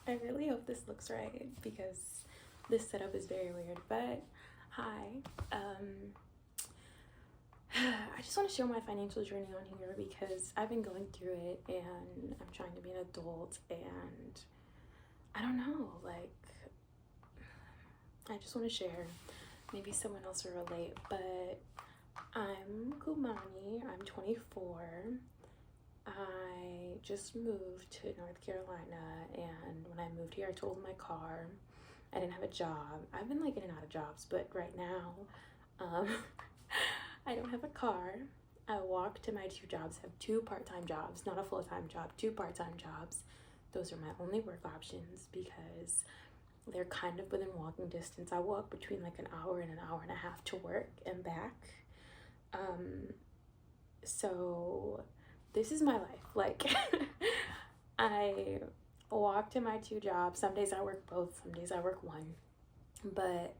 I really hope this looks right because this setup is very weird. But hi, um, I just want to share my financial journey on here because I've been going through it and I'm trying to be an adult and I don't know, like, I just want to share. Maybe someone else will relate, but I'm Kumani, I'm 24. I just moved to North Carolina, and when I moved here, I totaled my car. I didn't have a job. I've been like in and out of jobs, but right now, um, I don't have a car. I walk to my two jobs. I have two part-time jobs, not a full-time job, two part-time jobs. Those are my only work options because they're kind of within walking distance. I walk between like an hour and a half to work and back. Um, so this is my life. Like, I walk to my two jobs. Some days I work both, some days I work one. But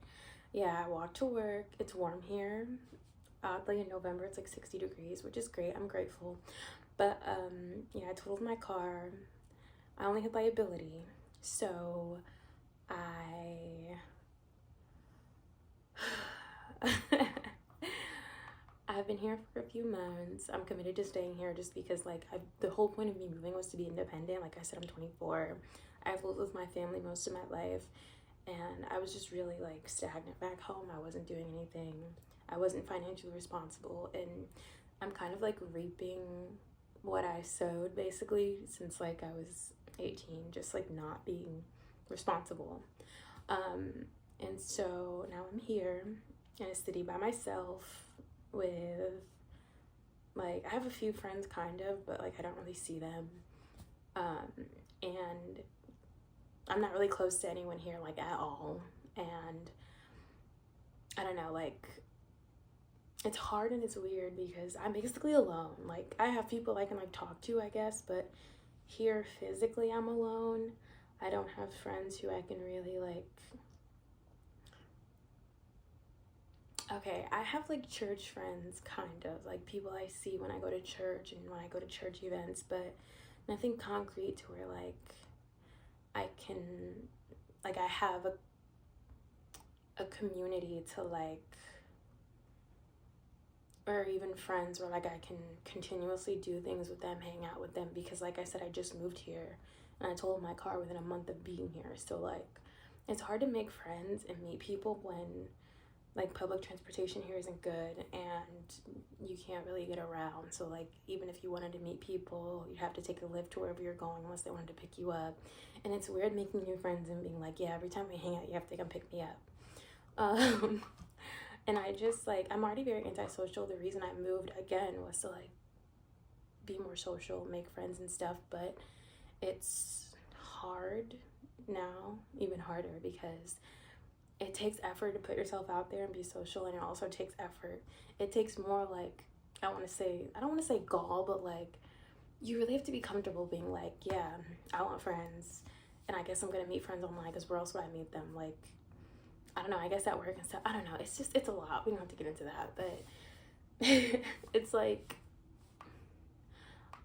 yeah, I walk to work. It's warm here. Oddly, in November, it's like 60 degrees, which is great. I'm grateful. But yeah, I totaled my car. I only had liability. So I. I've been here for a few months. I'm committed to staying here just because, like, the whole point of me moving was to be independent. Like I said, I'm 24. I've lived with my family most of my life, and I was just really, like, stagnant back home. I wasn't doing anything. I wasn't financially responsible, and I'm kind of, like, reaping what I sowed, basically, since, like, I was 18, just, like, not being responsible. Um, and so now I'm here in a city by myself with, like, I have a few friends kind of, but like I don't really see them. And I'm not really close to anyone here like at all. And I don't know, like, it's hard and it's weird because I'm basically alone. Like, I have people I can like talk to, I guess, but here physically I'm alone. I don't have friends who I can really like. Okay, I have like church friends, kind of like people I see when I go to church and when I go to church events, but nothing concrete to where like I can, like, I have a community to like, or even friends where like I can continuously do things with them, hang out with them, because like I said, I just moved here and I totaled my car within a month of being here. So like, it's hard to make friends and meet people when like public transportation here isn't good and you can't really get around. So like, even if you wanted to meet people, you have to take a Lyft to wherever you're going unless they wanted to pick you up. And it's weird making new friends and being like, yeah, every time we hang out you have to come pick me up. And I just like, I'm already very antisocial. The reason I moved again was to like be more social, make friends and stuff, but it's hard now, even harder, because it takes effort to put yourself out there and be social, and it also takes effort. It takes more like, I don't want to say gall, but like, you really have to be comfortable being like, yeah, I want friends, and I guess I'm gonna meet friends online because where else would I meet them? Like, I don't know, I guess at work and stuff. I don't know, it's a lot. We don't have to get into that, but it's like,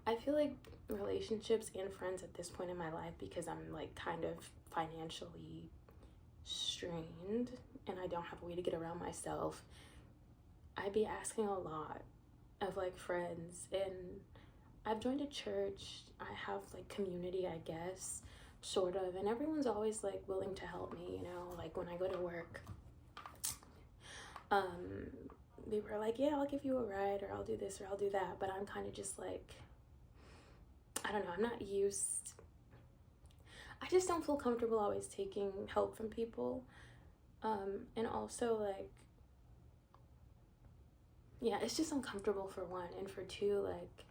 I feel like relationships and friends at this point in my life, because I'm like kind of financially strained and I don't have a way to get around myself, I'd be asking a lot of like friends. And I've joined a church, I have like community, I guess, sort of, and everyone's always like willing to help me, you know, like when I go to work. um they were like, yeah, I'll give you a ride, or I'll do this, or I'll do that, but I'm kind of just like, I don't know, I'm not used, I just don't feel comfortable always taking help from people. And also like, yeah, it's just uncomfortable for one, and for two, like,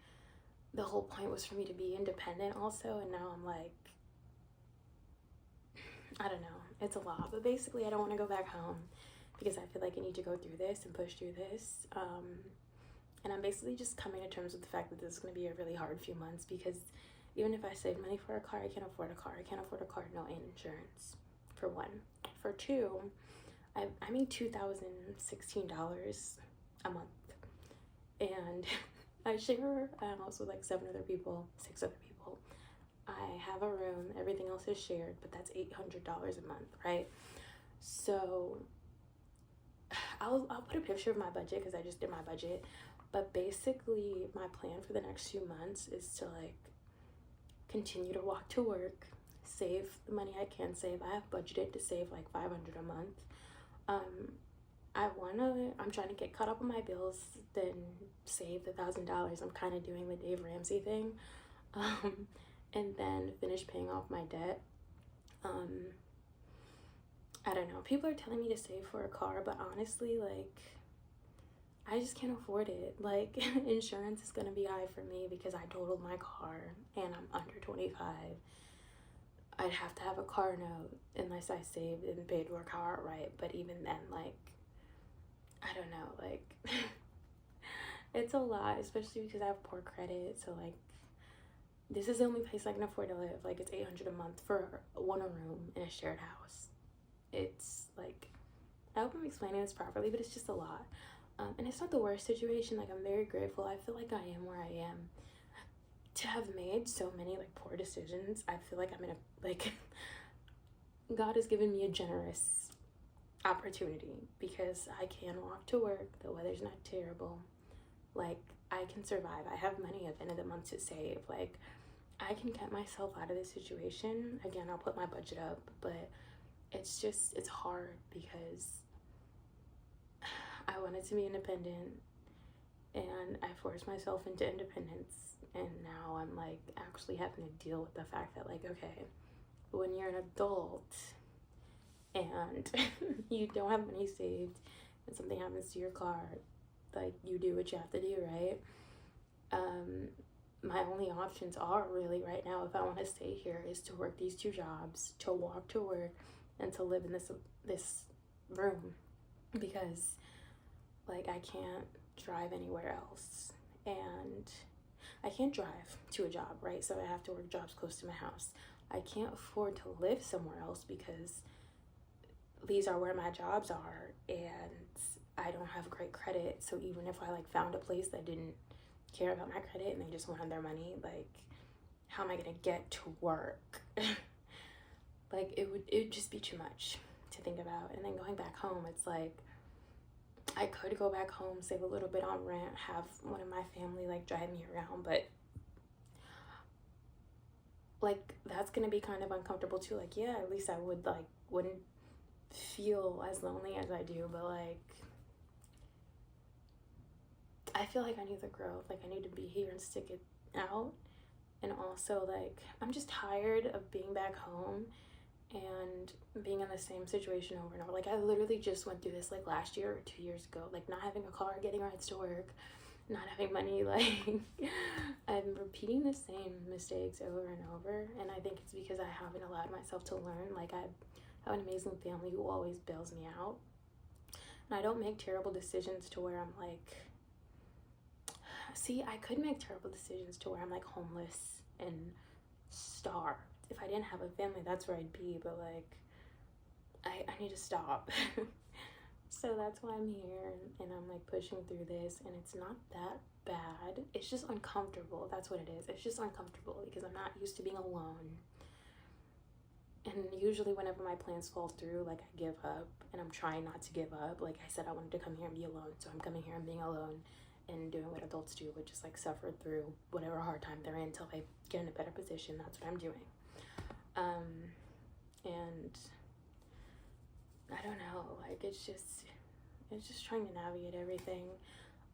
the whole point was for me to be independent also, and now I'm like, I don't know, it's a lot. But basically I don't want to go back home because I feel like I need to go through this and push through this. And I'm basically just coming to terms with the fact that this is going to be a really hard few months, because even if I save money for a car, I can't afford a car. I can't afford a car, no insurance, for one. For two, I made $2,016 a month, and I share a house with like 6 other people. I have a room, everything else is shared, but that's $800 a month, right? So I'll put a picture of my budget because I just did my budget. But basically, my plan for the next few months is to like continue to walk to work, save the money I can save. I have budgeted to save like 500 a month. I'm trying to get caught up on my bills, then save the $1,000. I'm kind of doing the Dave Ramsey thing, and then finish paying off my debt. I don't know. People are telling me to save for a car, but honestly, like, I just can't afford it. Like, insurance is gonna be high for me because I totaled my car and I'm under 25. I'd have to have a car note unless I saved and paid for a car outright. But even then, like, I don't know, like, it's a lot, especially because I have poor credit. So, like, this is the only place I can afford to live. Like, it's $800 a month for one room in a shared house. It's like, I hope I'm explaining this properly, but it's just a lot. And it's not the worst situation. Like, I'm very grateful. I feel like I am where I am. To have made so many like poor decisions, I feel like I'm in a, like, God has given me a generous opportunity because I can walk to work. The weather's not terrible. Like, I can survive. I have money at the end of the month to save. Like, I can get myself out of this situation. Again, I'll put my budget up, but it's hard because I wanted to be independent and I forced myself into independence, and now I'm like actually having to deal with the fact that, like, okay, when you're an adult and you don't have money saved and something happens to your car, like, you do what you have to do, right? My only options are really right now, if I want to stay here, is to work these 2 jobs, to walk to work, and to live in this room, because like I can't drive anywhere else, and I can't drive to a job, right? So I have to work jobs close to my house. I can't afford to live somewhere else because these are where my jobs are, and I don't have great credit. So even if I like found a place that didn't care about my credit and they just wanted their money, like, how am I gonna get to work? Like, it would just be too much to think about. And then going back home, it's like, I could go back home, save a little bit on rent, have one of my family like drive me around, but like that's gonna be kind of uncomfortable too. Like, yeah, at least I wouldn't feel as lonely as I do, but like I feel like I need the growth. Like, I need to be here and stick it out. And also, like, I'm just tired of being back home and being in the same situation over and over. Like, I literally just went through this like last year or 2 years ago, like not having a car, getting rides to work, not having money. Like, I'm repeating the same mistakes over and over, and I think it's because I haven't allowed myself to learn. Like, I have an amazing family who always bails me out, and I don't make terrible decisions to where I'm like, see, I could make terrible decisions to where I'm like homeless and starved. If I didn't have a family, that's where I'd be, but like I need to stop. So that's why I'm here, and I'm like pushing through this, and it's not that bad. It's just uncomfortable. That's what it is. It's just uncomfortable because I'm not used to being alone. And usually whenever my plans fall through, like, I give up, and I'm trying not to give up. Like I said, I wanted to come here and be alone, so I'm coming here and being alone and doing what adults do, which is like suffer through whatever hard time they're in until they get in a better position. That's what I'm doing. And I don't know, like, it's just trying to navigate everything.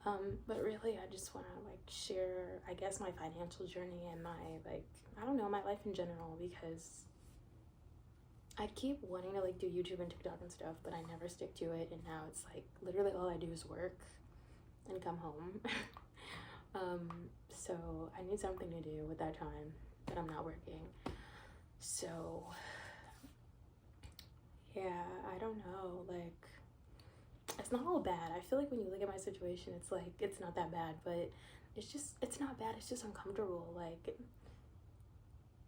But really, I just want to like share, I guess, my financial journey and my, like, I don't know, my life in general, because I keep wanting to like do YouTube and TikTok and stuff, but I never stick to it. And now it's like literally all I do is work and come home. So I need something to do with that time that I'm not working. So yeah, I don't know, like, it's not all bad. I feel like when you look at my situation, it's like, it's not that bad, but it's not bad. It's just uncomfortable. Like,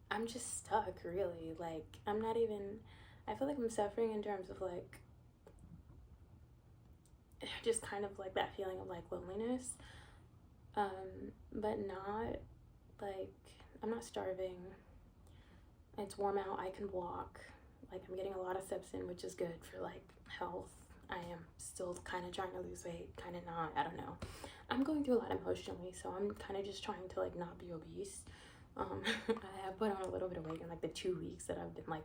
I'm just stuck, really. Like, I'm not even, I feel like I'm suffering in terms of like, just kind of like that feeling of like loneliness. But not like, I'm not starving. It's warm out, I can walk. Like, I'm getting a lot of steps in, which is good for like health. I am still kind of trying to lose weight, kind of not, I don't know. I'm going through a lot emotionally, so I'm kind of just trying to like not be obese. I have put on a little bit of weight in like the 2 weeks that I've been like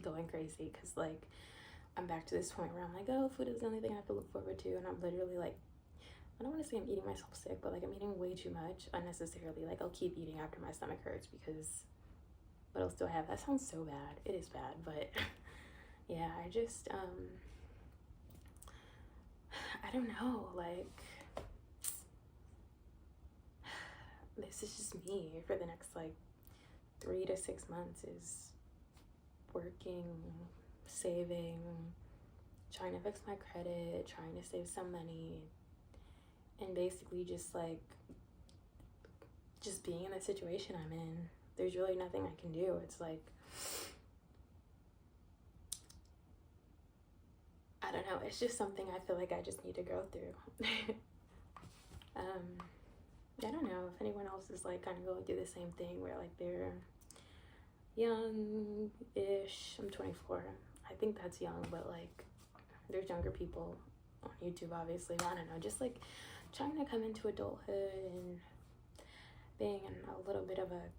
going crazy, because like I'm back to this point where I'm like, oh, food is the only thing I have to look forward to, and I'm literally like, I don't want to say I'm eating myself sick, but like I'm eating way too much unnecessarily. Like, I'll keep eating after my stomach hurts because, but I'll still have, that sounds so bad. It is bad, but yeah, I just, I don't know, like, this is just me for the next like 3 to 6 months, is working, saving, trying to fix my credit, trying to save some money, and basically just like just being in the situation I'm in. There's really nothing I can do. It's like, I don't know, it's just something I feel like I just need to go through. I don't know if anyone else is like kind of going through the same thing where like they're young-ish. I'm 24. I think that's young, but like there's younger people on YouTube, obviously. I don't know, just like trying to come into adulthood and being in a little bit of a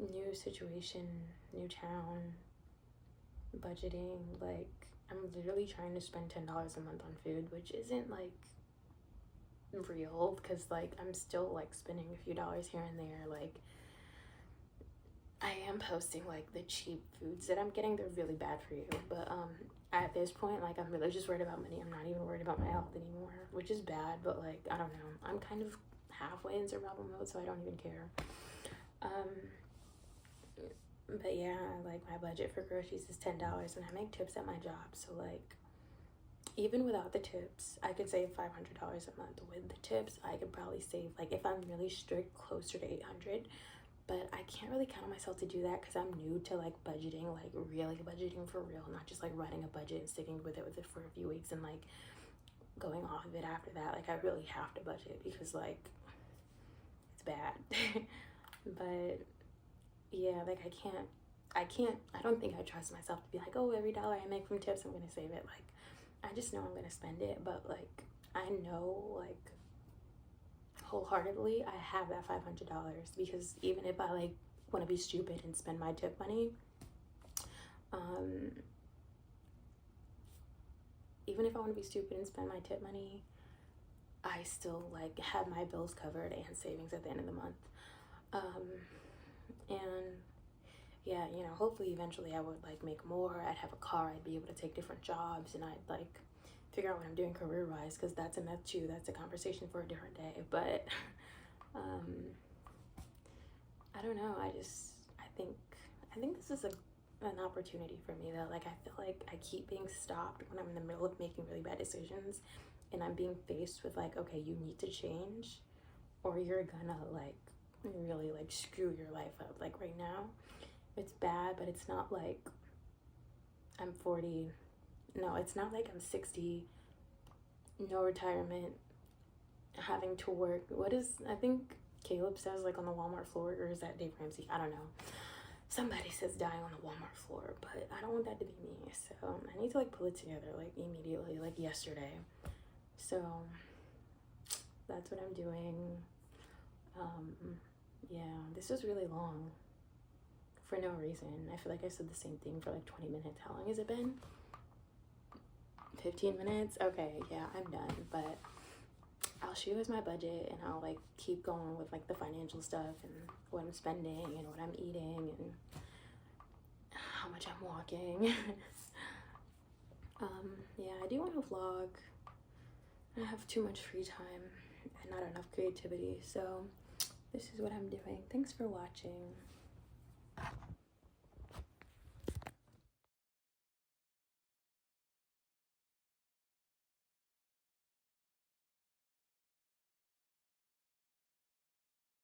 new situation, new town, budgeting. Like, I'm literally trying to spend $10 a month on food, which isn't like real, because like I'm still like spending a few dollars here and there. Like, I am posting like the cheap foods that I'm getting. They're really bad for you, but at this point, like, I'm really just worried about money. I'm not even worried about my health anymore, which is bad, but like, I don't know, I'm kind of halfway in survival mode, so I don't even care. But yeah, like, my budget for groceries is $10, and I make tips at my job, so like, even without the tips, I could save $500 a month. With the tips, I could probably save, like, if I'm really strict, closer to 800. But I can't really count on myself to do that because I'm new to like budgeting, like really budgeting for real, not just like writing a budget and sticking with it for a few weeks and like going off of it after that. Like, I really have to budget because like it's bad. But yeah, like I don't think I trust myself to be like, oh, every dollar I make from tips, I'm gonna save it. Like, I just know I'm gonna spend it, but like I know, like, wholeheartedly I have that $500, because even if I like want to be stupid and spend my tip money, even if I want to be stupid and spend my tip money, I still like have my bills covered and savings at the end of the month. And yeah, you know, hopefully eventually I would like make more. I'd have a car, I'd be able to take different jobs, and I'd like figure out what I'm doing career-wise, because that's a myth too. That's a conversation for a different day. But I don't know, I think this is an opportunity for me, that like I feel like I keep being stopped when I'm in the middle of making really bad decisions, and I'm being faced with like, okay, you need to change or you're gonna like really like screw your life up. Like, right now it's bad, but it's not like I'm 40. No, it's not like I'm 60, no retirement, having to work. What is, I think Caleb says, like, on the Walmart floor, or is that Dave Ramsey? I don't know. Somebody says dying on the Walmart floor, but I don't want that to be me. So I need to like pull it together like immediately, like yesterday. So that's what I'm doing. Yeah, this was really long for no reason. I feel like I said the same thing for like 20 minutes. How long has it been? 15 minutes? Okay, yeah, I'm done. But I'll show you guys my budget, and I'll like keep going with like the financial stuff and what I'm spending and what I'm eating and how much I'm walking. Yeah, I do want to vlog. I have too much free time and not enough creativity, so this is what I'm doing. Thanks for watching.